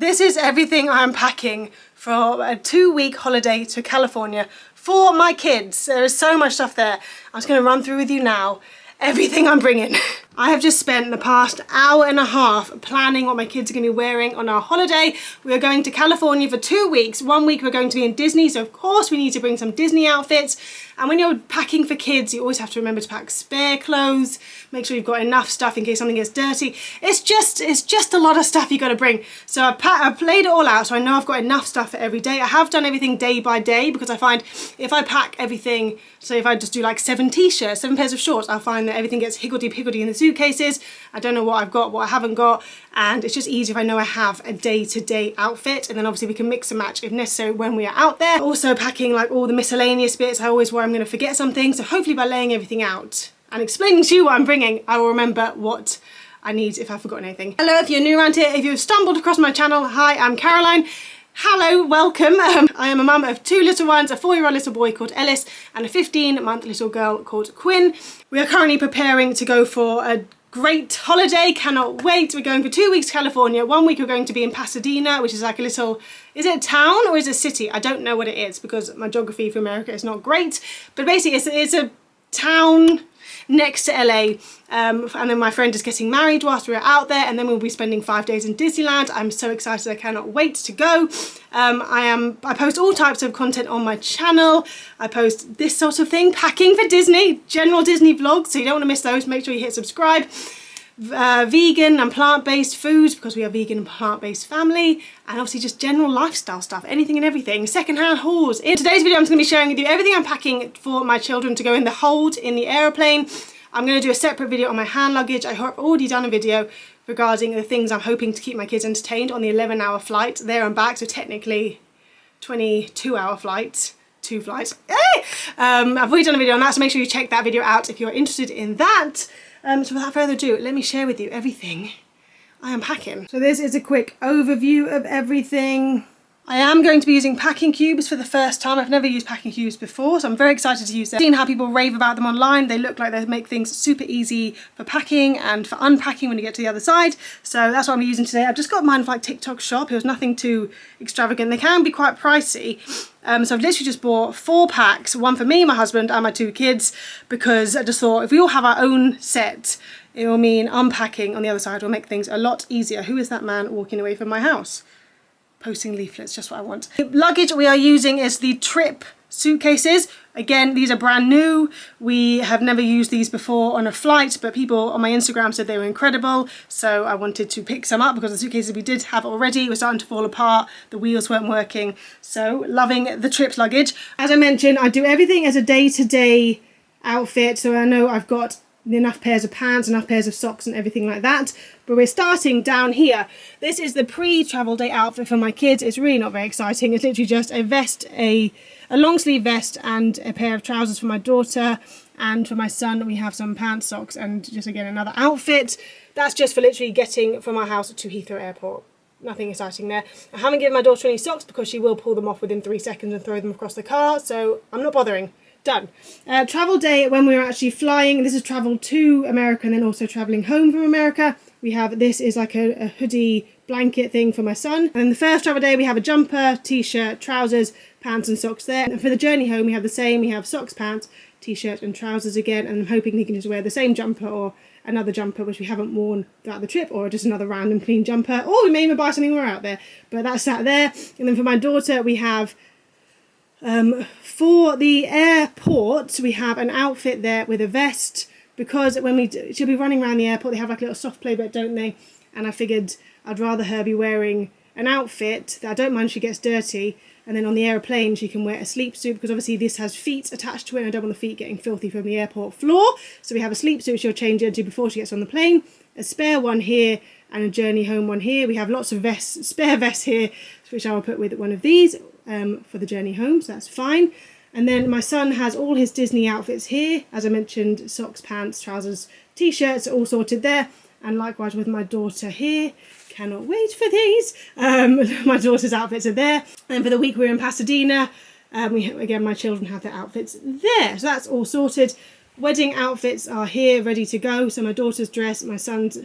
This is everything I'm packing for a 2-week holiday to California for my kids. There is so much stuff there. I'm just going to run through with you now everything I'm bringing. I have just spent the past hour and a half planning what my kids are going to be wearing on our holiday. We are going to California for 2 weeks. 1 week we're going to be in Disney, so of course we need to bring some Disney outfits. And when you're packing for kids, you always have to remember to pack spare clothes, make sure you've got enough stuff in case something gets dirty. It's just a lot of stuff you got to bring. So I've laid it all out, so I know I've got enough stuff for every day. I have done everything day by day because I find if I pack everything, so if I just do like 7 t-shirts, 7 pairs of shorts, I'll find that everything gets higgledy-piggledy in the suitcases. I don't know what I've got, what I haven't got, and it's just easier if I know I have a day-to-day outfit, and then obviously we can mix and match if necessary when we are out there. Also packing like all the miscellaneous bits. I always worry I'm going to forget something, so hopefully by laying everything out and explaining to you what I'm bringing, I will remember what I need if I've forgotten anything. Hello, if you're new around here, if you've stumbled across my channel, hi, I'm Caroline. Hello, welcome. I am a mum of 2 little ones, a 4-year-old little boy called Ellis and a 15-month little girl called Quinn. We are currently preparing to go for a great holiday, cannot wait. We're going for 2 weeks to California. 1 week we're going to be in Pasadena, which is like a little, is it a town or is it a city? I don't know what it is because my geography for America is not great, but basically it's a town next to LA, and then my friend is getting married whilst we're out there, and then we'll be spending 5 days in Disneyland. I'm so excited, I cannot wait to go. I post all types of content on my channel. I post this sort of thing, packing for Disney, general Disney vlogs, so you don't want to miss those. Make sure you hit subscribe. Vegan and plant-based foods because we are vegan and plant-based family, and obviously just general lifestyle stuff, anything and everything, second-hand hauls. In today's video I'm just going to be sharing with you everything I'm packing for my children to go in the hold in the aeroplane. I'm going to do a separate video on my hand luggage. I have already done a video regarding the things I'm hoping to keep my kids entertained on the 11-hour flight there and back, so technically 22-hour flight. 2 flights. I've already done a video on that, so make sure you check that video out if you're interested in that. So without further ado, let me share with you everything I am packing. So this is a quick overview of everything. I am going to be using packing cubes for the first time. I've never used packing cubes before, so I'm very excited to use them. I've seen how people rave about them online. They look like they make things super easy for packing and for unpacking when you get to the other side. So that's what I'm using today. I've just got mine from like TikTok shop. It was nothing too extravagant. They can be quite pricey. So I've literally just bought 4 packs, one for me, my husband and my 2 kids, because I just thought if we all have our own set, it will mean unpacking on the other side will make things a lot easier. Who is that man walking away from my house? Posting leaflets, just what I want. The luggage we are using is the Trip suitcases. Again, these are brand new. We have never used these before on a flight, but people on my Instagram said they were incredible, so I wanted to pick some up because the suitcases we did have already were starting to fall apart, the wheels weren't working, so loving the Trip luggage. As I mentioned, I do everything as a day-to-day outfit, so I know I've got enough pairs of pants, enough pairs of socks and everything like that, but we're starting down here. This is the pre-travel day outfit for my kids. It's really not very exciting. It's literally just a vest, a long sleeve vest and a pair of trousers for my daughter, and for my son we have some pants, socks and just again another outfit. That's just for literally getting from our house to Heathrow Airport. Nothing exciting there. I haven't given my daughter any socks because she will pull them off within 3 seconds and throw them across the car, so I'm not bothering. Done. Travel day when we were actually flying. This is travel to America and then also travelling home from America. We have, this is like a hoodie blanket thing for my son. And then the first travel day we have a jumper, t-shirt, trousers, pants and socks there. And for the journey home we have the same. We have socks, pants, t-shirt and trousers again. And I'm hoping he can just wear the same jumper or another jumper which we haven't worn throughout the trip, or just another random clean jumper. Or we may even buy something more out there. But that's that there. And then for my daughter we have for the airport, we have an outfit there with a vest, because when she'll be running around the airport, they have like a little soft play bit, don't they? And I figured I'd rather her be wearing an outfit that I don't mind if she gets dirty, and then on the airplane she can wear a sleep suit, because obviously this has feet attached to it and I don't want the feet getting filthy from the airport floor. So we have a sleep suit she'll change into before she gets on the plane, a spare one here and a journey home one here. We have lots of vests, spare vests here, which I will put with one of these for the journey home, so that's fine. And then my son has all his Disney outfits here, as I mentioned, socks, pants, trousers, t-shirts, all sorted there. And likewise with my daughter here, cannot wait for these. My daughter's outfits are there. And for the week we're in Pasadena, again my children have their outfits there, so that's all sorted. Wedding outfits are here ready to go, so my daughter's dress, my son's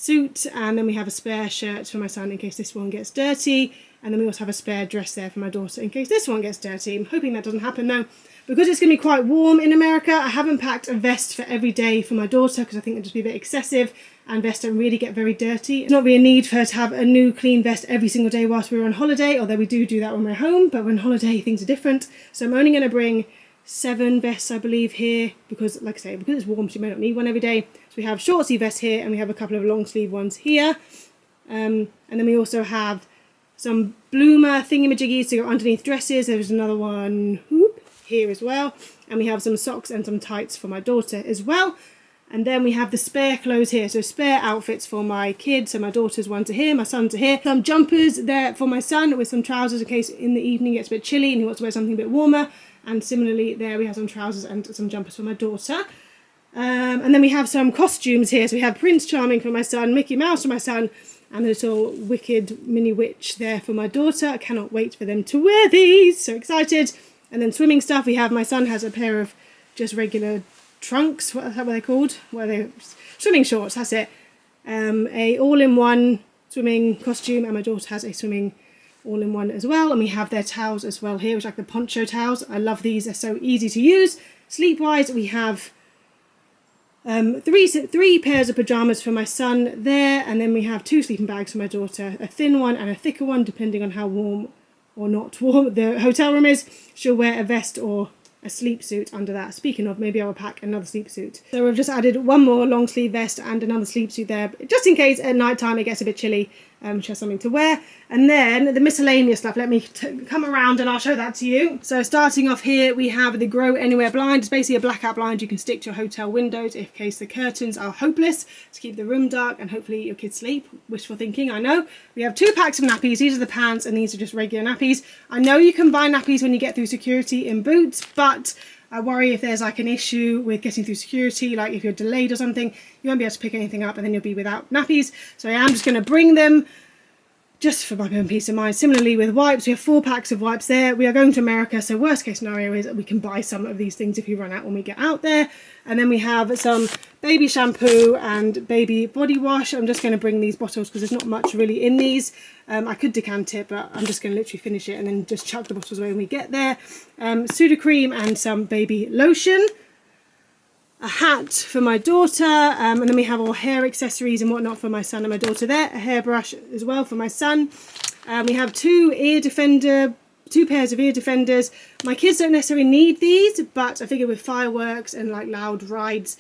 suit, and then we have a spare shirt for my son in case this one gets dirty, and then we also have a spare dress there for my daughter in case this one gets dirty. I'm hoping that doesn't happen though. Because it's going to be quite warm in America, I haven't packed a vest for every day for my daughter because I think it'd just be a bit excessive, and vests don't really get very dirty. It's not really a need for her to have a new clean vest every single day whilst we're on holiday, although we do that when we're home, but when on holiday things are different. So I'm only going to bring 7 vests, I believe, here because, like I say, because it's warm, she may not need one every day. So we have short sleeve vests here, and we have a couple of long sleeve ones here. And then we also have some bloomer thingamajiggies to go underneath dresses. There's another one here as well, and we have some socks and some tights for my daughter as well. And then we have the spare clothes here, so spare outfits for my kids. So my daughter's one to here, my son's to here. Some jumpers there for my son with some trousers in case in the evening it gets a bit chilly and he wants to wear something a bit warmer. And similarly there we have some trousers and some jumpers for my daughter. And then we have some costumes here. So we have Prince Charming for my son, Mickey Mouse for my son, and the little wicked mini witch there for my daughter. I cannot wait for them to wear these, so excited. And then swimming stuff, we have, my son has a pair of just regular trunks, what are they called? What are they? Swimming shorts, that's it. A all-in-one swimming costume, and my daughter has a swimming all-in-one as well. And we have their towels as well here, which are like the poncho towels. I love these, they're so easy to use. Sleep-wise, we have three pairs of pyjamas for my son there, and then we have 2 sleeping bags for my daughter, a thin one and a thicker one, depending on how warm or not warm the hotel room is. She'll wear a vest or a sleep suit under that. Speaking of, maybe I'll pack another sleep suit. So we've just added one more long sleeve vest and another sleep suit there, just in case at night time it gets a bit chilly. She has something to wear. And then the miscellaneous stuff, let me come around and I'll show that to you. So starting off here, we have the Grow Anywhere blind. It's basically a blackout blind you can stick to your hotel windows in case the curtains are hopeless, to keep the room dark and hopefully your kids sleep. Wishful thinking, I know. We have 2 packs of nappies. These are the pants and these are just regular nappies. I know you can buy nappies when you get through security in Boots, but I worry if there's like an issue with getting through security, like if you're delayed or something, you won't be able to pick anything up and then you'll be without nappies. So I am just going to bring them just for my own peace of mind. Similarly with wipes, we have 4 packs of wipes there. We are going to America, so worst case scenario is that we can buy some of these things if we run out when we get out there. And then we have some baby shampoo and baby body wash. I'm just going to bring these bottles because there's not much really in these. I could decant it, but I'm just going to literally finish it and then just chuck the bottles away when we get there. Sudocrem and some baby lotion. A hat for my daughter, and then we have all hair accessories and whatnot for my son and my daughter there. A hairbrush as well for my son. We have 2 pairs of ear defenders. My kids don't necessarily need these, but I figure with fireworks and like loud rides,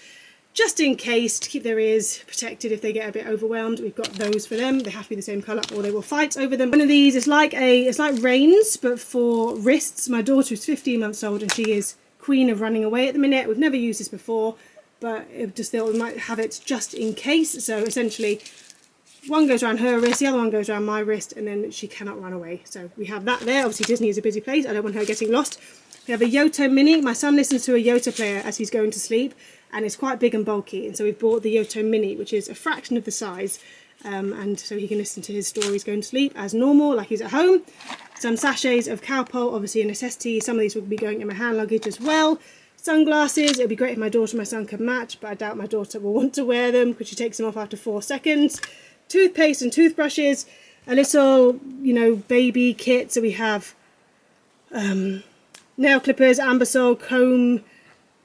just in case, to keep their ears protected if they get a bit overwhelmed, we've got those for them. They have to be the same colour or they will fight over them. One of these is like reins, but for wrists. My daughter is 15 months old and she is queen of running away at the minute. We've never used this before, but it just thought we might have it just in case. So essentially one goes around her wrist, the other one goes around my wrist, and then she cannot run away. So we have that there. Obviously Disney is a busy place, I don't want her getting lost. We have a Yoto Mini. My son listens to a Yoto player as he's going to sleep, and it's quite big and bulky, and so we've bought the Yoto Mini, which is a fraction of the size, and so he can listen to his stories going to sleep as normal, like he's at home. Some sachets of Cowpole, obviously a necessity. Some of these will be going in my hand luggage as well. Sunglasses, it would be great if my daughter and my son could match, but I doubt my daughter will want to wear them because she takes them off after 4 seconds. Toothpaste and toothbrushes, a little, baby kit. So we have nail clippers, Ambisol, comb,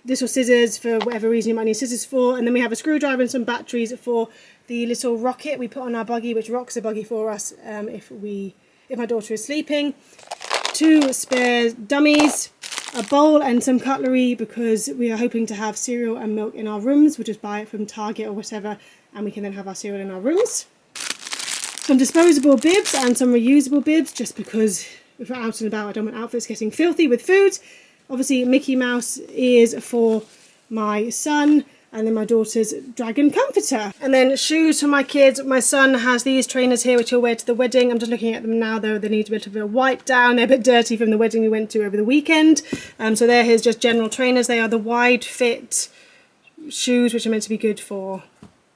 little scissors for whatever reason you might need scissors for, and then we have a screwdriver and some batteries for the little rocket we put on our buggy, which rocks the buggy for us if my daughter is sleeping. 2 spare dummies, a bowl and some cutlery because we are hoping to have cereal and milk in our rooms. We'll just buy it from Target or whatever, and we can then have our cereal in our rooms. Some disposable bibs and some reusable bibs, just because if we're out and about I don't want outfits getting filthy with food. Obviously Mickey Mouse ears for my son, and then my daughter's dragon comforter. And then shoes for my kids. My son has these trainers here which he'll wear to the wedding. I'm just looking at them now though, they need a bit of a wipe down. They're a bit dirty from the wedding we went to over the weekend. So they're his just general trainers. They are the wide fit shoes which are meant to be good for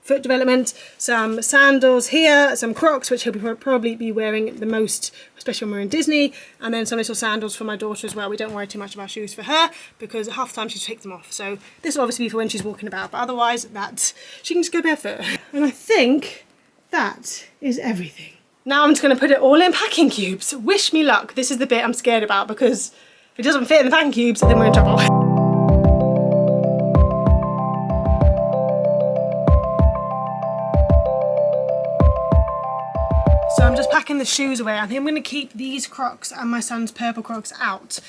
foot development. Some sandals here, some Crocs which he'll probably be wearing the most, especially when we're in Disney, and then some little sandals for my daughter as well. We don't worry too much about shoes for her because half the time she takes them off, so this will obviously be for when she's walking about, but otherwise that she can just go barefoot. And I think that is everything. Now I'm just going to put it all in packing cubes. Wish me luck. This is the bit I'm scared about, because if it doesn't fit in the packing cubes, then we're in trouble. So I'm just packing the shoes away. I think I'm going to keep these Crocs and my son's purple Crocs out.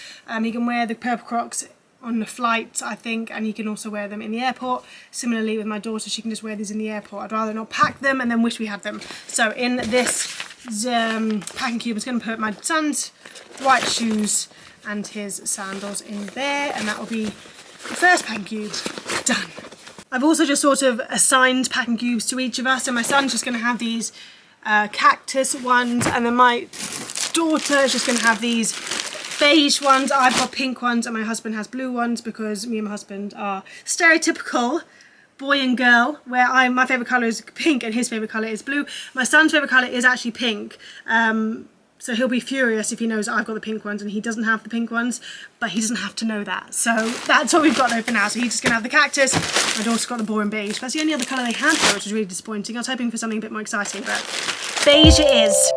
He can wear the purple Crocs on the flight, I think, and he can also wear them in the airport. Similarly with my daughter, she can just wear these in the airport. I'd rather not pack them and then wish we had them. So in this packing cube, I'm just going to put my son's white shoes and his sandals in there, and that will be the first packing cube done. I've also just sort of assigned packing cubes to each of us, and my son's just going to have these cactus ones, and then my daughter is just going to have these beige ones. I've got pink ones and my husband has blue ones, because me and my husband are stereotypical boy and girl, where my favourite colour is pink and his favourite colour is blue. My son's favourite colour is actually pink, so he'll be furious if he knows I've got the pink ones and he doesn't have the pink ones, but he doesn't have to know that. So that's what we've got there for now. So he's just going to have the cactus. My daughter's got the boring beige. That's the only other colour they had though, which was really disappointing. I was hoping for something a bit more exciting, but beige it is.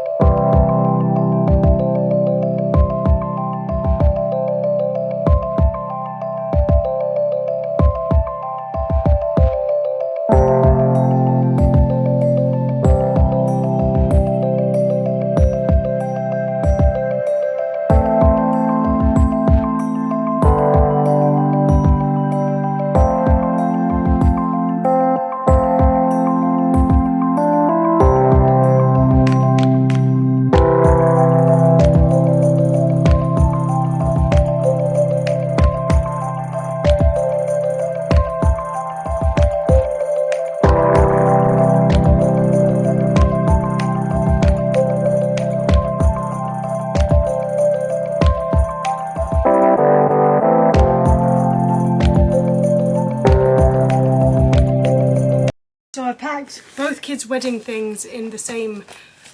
So I've packed both kids' wedding things in the same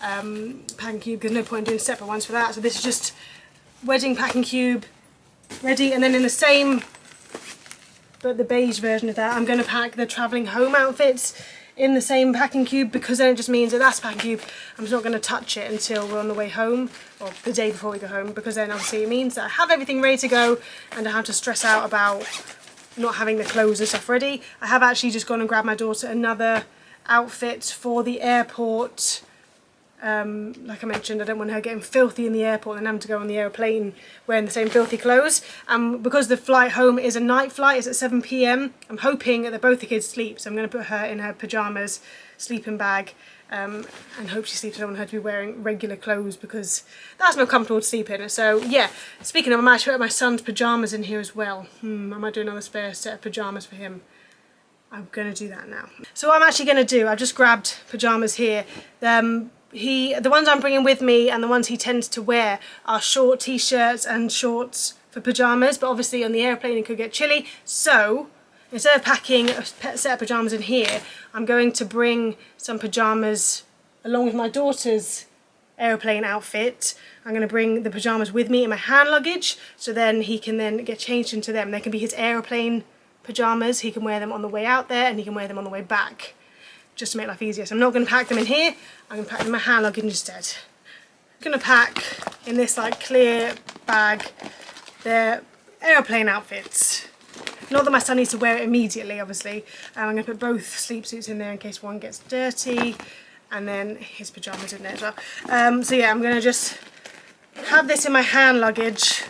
packing cube. There's no point in doing separate ones for that. So this is just wedding packing cube ready, and then in the same, but the beige version of that, I'm going to pack the travelling home outfits in the same packing cube, because then it just means that that's packing cube. I'm just not going to touch it until we're on the way home, or the day before we go home, because then obviously it means that I have everything ready to go and I have to stress out about not having the clothes and stuff ready. I have actually just gone and grabbed my daughter another outfit for the airport. Like I mentioned, I don't want her getting filthy in the airport and having to go on the airplane wearing the same filthy clothes. Because the flight home is a night flight, it's at 7 PM, I'm hoping that both the kids sleep, so I'm going to put her in her pyjamas, sleeping bag, and hope she sleeps. I don't want her to be wearing regular clothes, because that's not comfortable to sleep in. So yeah, speaking of, I might actually put my son's pyjamas in here as well. I might do another spare set of pyjamas for him. I'm going to do that now. So what I'm actually going to do, I've just grabbed pyjamas here. The ones I'm bringing with me and the ones he tends to wear are short t-shirts and shorts for pyjamas, but obviously on the airplane it could get chilly. So instead of packing a set of pyjamas in here, I'm going to bring some pyjamas along with my daughter's airplane outfit. I'm going to bring the pyjamas with me in my hand luggage, so then he can then get changed into them. They can be his airplane pyjamas. He can wear them on the way out there and he can wear them on the way back, just to make life easier. So I'm not going to pack them in here, I'm going to pack them in my hand luggage instead. I'm going to pack in this like clear bag their airplane outfits. Not that my son needs to wear it immediately, obviously. I'm going to put both sleep suits in there in case one gets dirty, and then his pyjamas in there as well. So yeah, I'm going to just have this in my hand luggage.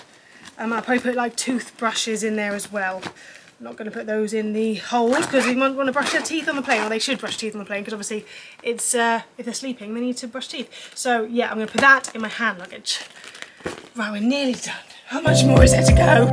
I'll probably put like toothbrushes in there as well. I'm not going to put those in the hold, because we want to brush their teeth on the plane, or they should brush teeth on the plane, because obviously it's if they're sleeping they need to brush teeth. So yeah, I'm going to put that in my hand luggage. Right, we're nearly done. How much more is there to go?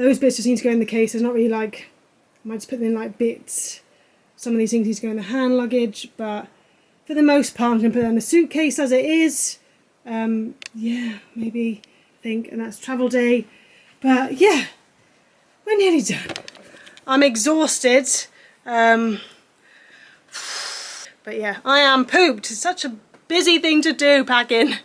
those bits just need to go in the case. There's not really like, I might just put them in like bits. Some of these things need to go in the hand luggage, but for the most part, I'm going to put it in the suitcase as it is. Yeah, maybe think, and that's travel day. But yeah, we're nearly done. I'm exhausted. But yeah, I am pooped. It's such a busy thing to do, packing.